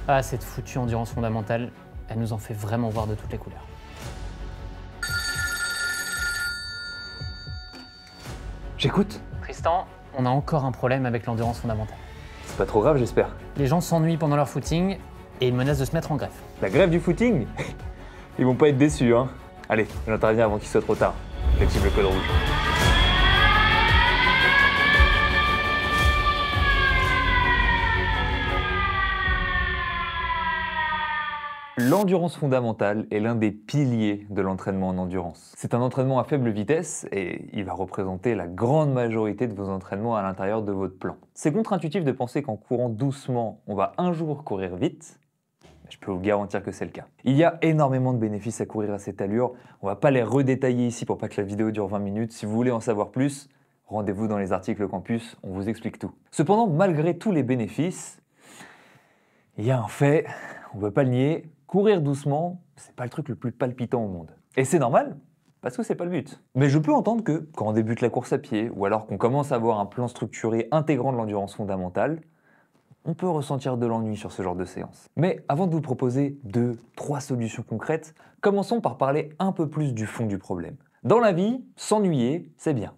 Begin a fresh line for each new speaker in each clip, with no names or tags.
Ah, cette foutue endurance fondamentale, elle nous en fait vraiment voir de toutes les couleurs.
J'écoute.
Tristan, on a encore un problème avec l'endurance fondamentale.
C'est pas trop grave, j'espère.
Les gens s'ennuient pendant leur footing et ils menacent de se mettre en greffe.
La grève du footing? Ils vont pas être déçus, hein. Allez, j'interviens avant qu'il soit trop tard. J'active le code rouge. L'endurance fondamentale est l'un des piliers de l'entraînement en endurance. C'est un entraînement à faible vitesse et il va représenter la grande majorité de vos entraînements à l'intérieur de votre plan. C'est contre-intuitif de penser qu'en courant doucement, on va un jour courir vite. Je peux vous garantir que c'est le cas. Il y a énormément de bénéfices à courir à cette allure. On va pas les redétailler ici pour pas que la vidéo dure 20 minutes. Si vous voulez en savoir plus, rendez-vous dans les articles campus, on vous explique tout. Cependant, malgré tous les bénéfices, il y a un fait, on ne peut pas le nier, courir doucement, c'est pas le truc le plus palpitant au monde. Et c'est normal, parce que c'est pas le but. Mais je peux entendre que, quand on débute la course à pied, ou alors qu'on commence à avoir un plan structuré intégrant de l'endurance fondamentale, on peut ressentir de l'ennui sur ce genre de séance. Mais avant de vous proposer 2-3 solutions concrètes, commençons par parler un peu plus du fond du problème. Dans la vie, s'ennuyer, c'est bien.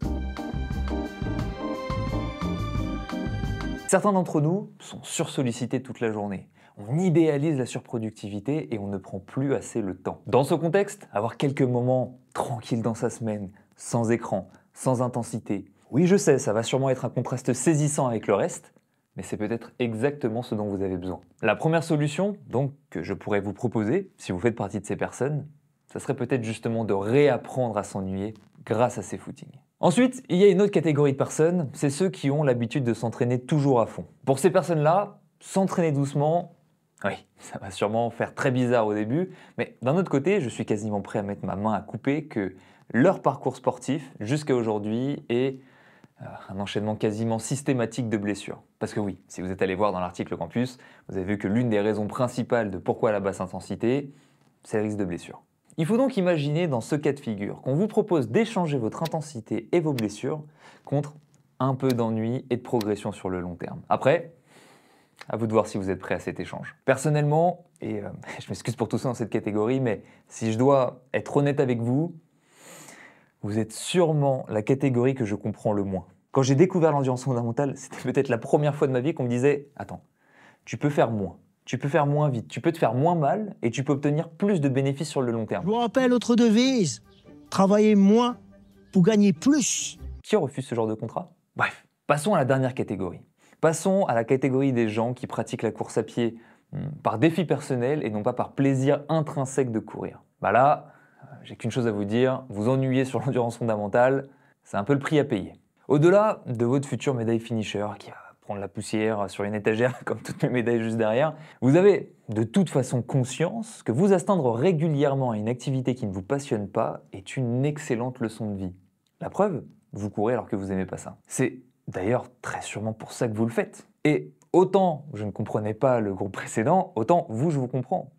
Certains d'entre nous sont sursollicités toute la journée. On idéalise la surproductivité et on ne prend plus assez le temps. Dans ce contexte, avoir quelques moments tranquilles dans sa semaine, sans écran, sans intensité, oui je sais, ça va sûrement être un contraste saisissant avec le reste, mais c'est peut-être exactement ce dont vous avez besoin. La première solution, donc, que je pourrais vous proposer, si vous faites partie de ces personnes, ça serait peut-être justement de réapprendre à s'ennuyer grâce à ces footings. Ensuite, il y a une autre catégorie de personnes, c'est ceux qui ont l'habitude de s'entraîner toujours à fond. Pour ces personnes-là, s'entraîner doucement, oui, ça va sûrement faire très bizarre au début, mais d'un autre côté, je suis quasiment prêt à mettre ma main à couper que leur parcours sportif, jusqu'à aujourd'hui, est un enchaînement quasiment systématique de blessures. Parce que oui, si vous êtes allé voir dans l'article campus, vous avez vu que l'une des raisons principales de pourquoi la basse intensité, c'est le risque de blessure. Il faut donc imaginer dans ce cas de figure qu'on vous propose d'échanger votre intensité et vos blessures contre un peu d'ennui et de progression sur le long terme. Après, à vous de voir si vous êtes prêt à cet échange. Personnellement, et je m'excuse pour tout ça dans cette catégorie, mais si je dois être honnête avec vous, vous êtes sûrement la catégorie que je comprends le moins. Quand j'ai découvert l'endurance fondamentale, c'était peut-être la première fois de ma vie qu'on me disait « Attends, tu peux faire moins, tu peux faire moins vite, tu peux te faire moins mal et tu peux obtenir plus de bénéfices sur le long terme. »
Je vous rappelle notre devise, travailler moins pour gagner plus.
Qui refuse ce genre de contrat? Bref, passons à la dernière catégorie. Passons à la catégorie des gens qui pratiquent la course à pied par défi personnel et non pas par plaisir intrinsèque de courir. Bah là, j'ai qu'une chose à vous dire, vous ennuyer sur l'endurance fondamentale, c'est un peu le prix à payer. Au-delà de votre future médaille finisher qui va prendre la poussière sur une étagère comme toutes mes médailles juste derrière, vous avez de toute façon conscience que vous astreindre régulièrement à une activité qui ne vous passionne pas est une excellente leçon de vie. La preuve, vous courez alors que vous n'aimez pas ça. C'est d'ailleurs très sûrement pour ça que vous le faites. Et autant je ne comprenais pas le groupe précédent, autant vous je vous comprends.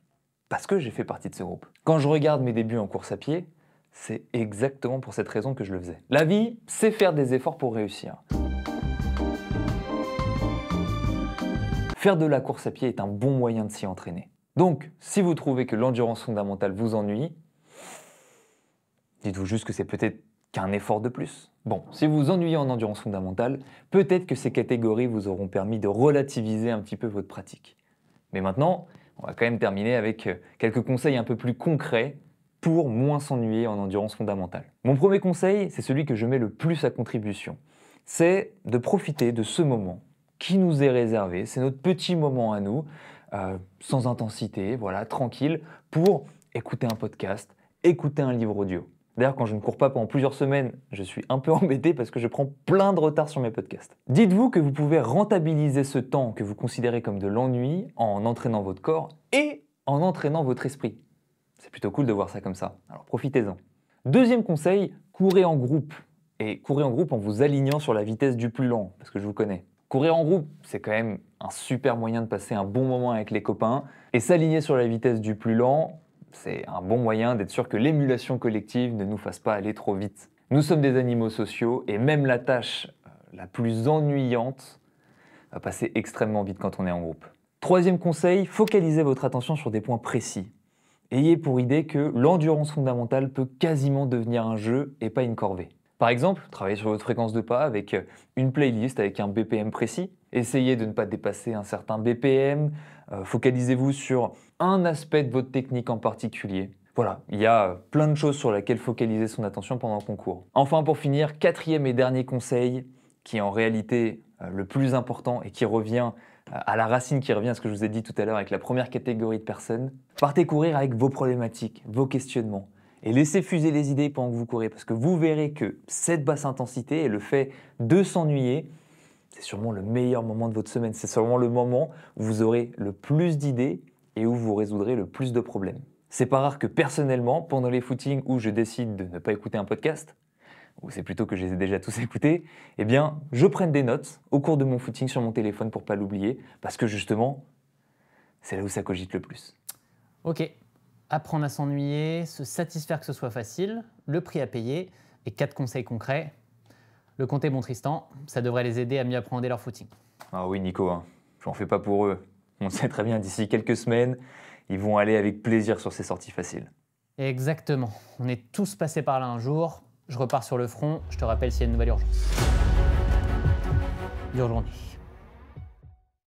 Parce que j'ai fait partie de ce groupe. Quand je regarde mes débuts en course à pied, c'est exactement pour cette raison que je le faisais. La vie, c'est faire des efforts pour réussir. Faire de la course à pied est un bon moyen de s'y entraîner. Donc, si vous trouvez que l'endurance fondamentale vous ennuie, dites-vous juste que c'est peut-être qu'un effort de plus. Bon, si vous vous ennuyez en endurance fondamentale, peut-être que ces catégories vous auront permis de relativiser un petit peu votre pratique. Mais maintenant, on va quand même terminer avec quelques conseils un peu plus concrets pour moins s'ennuyer en endurance fondamentale. Mon premier conseil, c'est celui que je mets le plus à contribution. C'est de profiter de ce moment qui nous est réservé. C'est notre petit moment à nous, sans intensité, voilà, tranquille, pour écouter un podcast, écouter un livre audio. D'ailleurs, quand je ne cours pas pendant plusieurs semaines, je suis un peu embêté parce que je prends plein de retard sur mes podcasts. Dites-vous que vous pouvez rentabiliser ce temps que vous considérez comme de l'ennui en entraînant votre corps et en entraînant votre esprit. C'est plutôt cool de voir ça comme ça, alors profitez-en. Deuxième conseil, courez en groupe. Et courez en groupe en vous alignant sur la vitesse du plus lent, parce que je vous connais. Courir en groupe, c'est quand même un super moyen de passer un bon moment avec les copains. Et s'aligner sur la vitesse du plus lent, c'est un bon moyen d'être sûr que l'émulation collective ne nous fasse pas aller trop vite. Nous sommes des animaux sociaux et même la tâche la plus ennuyante va passer extrêmement vite quand on est en groupe. Troisième conseil, focalisez votre attention sur des points précis. Ayez pour idée que l'endurance fondamentale peut quasiment devenir un jeu et pas une corvée. Par exemple, travaillez sur votre fréquence de pas avec une playlist avec un BPM précis. Essayez de ne pas dépasser un certain BPM. Focalisez-vous sur un aspect de votre technique en particulier. Voilà, il y a plein de choses sur lesquelles focaliser son attention pendant qu'on court. Enfin, pour finir, quatrième et dernier conseil, qui est en réalité le plus important et qui revient à la racine, qui revient à ce que je vous ai dit tout à l'heure avec la première catégorie de personnes. Partez courir avec vos problématiques, vos questionnements. Et laissez fuser les idées pendant que vous courez, parce que vous verrez que cette basse intensité et le fait de s'ennuyer, c'est sûrement le meilleur moment de votre semaine. C'est sûrement le moment où vous aurez le plus d'idées et où vous résoudrez le plus de problèmes. C'est pas rare que personnellement, pendant les footings où je décide de ne pas écouter un podcast, ou c'est plutôt que je les ai déjà tous écoutés, eh bien, je prenne des notes au cours de mon footing sur mon téléphone pour pas l'oublier, parce que justement, c'est là où ça cogite le plus.
Ok, apprendre à s'ennuyer, se satisfaire que ce soit facile, le prix à payer et 4 conseils concrets. Le compte est bon, Tristan, ça devrait les aider à mieux appréhender leur footing.
Ah oui Nico, j'en fais pas pour eux. On sait très bien, d'ici quelques semaines, ils vont aller avec plaisir sur ces sorties faciles.
Exactement, on est tous passés par là un jour. Je repars sur le front, je te rappelle s'il y a une nouvelle urgence. Dure journée.